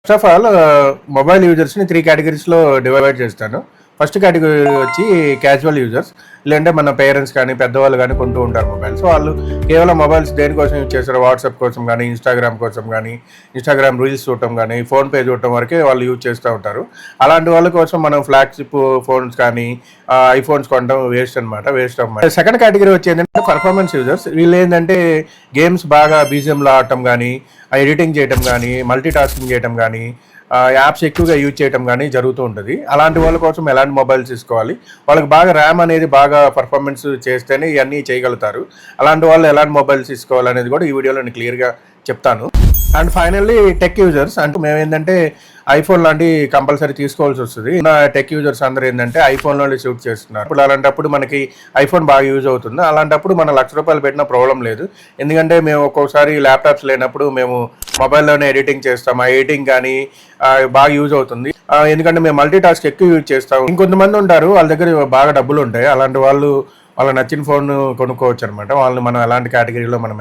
First of all mobile యూజర్స్ని 3 కేటగిరీస్లో divide చేస్తాను. ఫస్ట్ కేటగిరీ వచ్చి క్యాజువల్ యూజర్స్, లేదంటే మన పేరెంట్స్ కానీ పెద్దవాళ్ళు కానీ కొంటూ ఉంటారు మొబైల్స్. వాళ్ళు కేవలం మొబైల్స్ దేనికోసం యూజ్ చేస్తారు, వాట్సాప్ కోసం కానీ, ఇన్స్టాగ్రామ్ కోసం కానీ, ఇన్స్టాగ్రామ్ రీల్స్ చూడటం కానీ, ఫోన్పే చూడటం వరకే వాళ్ళు యూజ్ చేస్తూ ఉంటారు. అలాంటి వాళ్ళ కోసం మనం ఫ్లాగ్షిప్ ఫోన్స్ కానీ ఐఫోన్స్ కొనడం వేస్ట్ అన్నమాట. సెకండ్ కేటగిరీ వచ్చి ఏంటంటే పర్ఫార్మెన్స్ యూజర్స్. వీళ్ళు ఏంటంటే గేమ్స్ బాగా బీజిఎంలో ఆడటం కానీ, ఎడిటింగ్ చేయటం కానీ, మల్టీ టాస్కింగ్ చేయటం కానీ, యాప్స్ ఎక్కువగా యూజ్ చేయడం కానీ జరుగుతూ ఉంటుంది. అలాంటి వాళ్ళ కోసం ఎలాంటి మొబైల్స్ తీసుకోవాలి, వాళ్ళకి బాగా ర్యామ్ అనేది బాగా పర్ఫార్మెన్స్ చేస్తేనే ఇవన్నీ చేయగలుగుతారు. అలాంటి వాళ్ళు ఎలాంటి మొబైల్స్ తీసుకోవాలనేది కూడా ఈ వీడియోలో నేను క్లియర్గా చెప్తాను. అండ్ ఫైనల్లీ టెక్ యూజర్స్ అంటే మేము ఏంటంటే ఐఫోన్ లాంటి కంపల్సరీ తీసుకోవాల్సి వస్తుంది. నా టెక్ యూజర్స్ అందరూ ఏంటంటే ఐఫోన్లోనే షూట్ చేస్తున్నారు. ఇప్పుడు అలాంటప్పుడు మనకి ఐఫోన్ బాగా యూజ్ అవుతుంది. అలాంటప్పుడు మనం ₹1,00,000 పెట్టిన ప్రాబ్లం లేదు. ఎందుకంటే మేము ఒక్కొక్కసారి ల్యాప్టాప్స్ లేనప్పుడు మేము మొబైల్లోనే ఎడిటింగ్ చేస్తాం. ఆ ఎడిటింగ్ కానీ బాగా యూజ్ అవుతుంది. ఎందుకంటే మేము మల్టీ టాస్క్ ఎక్కువ యూజ్ చేస్తాం. ఇంకొంతమంది ఉంటారు వాళ్ళ దగ్గర బాగా డబ్బులు ఉంటాయి. అలాంటి వాళ్ళు వాళ్ళకి నచ్చిన ఫోన్ కొనుక్కోవచ్చు అనమాట. వాళ్ళని మనం ఎలాంటి కేటగిరీలో మనం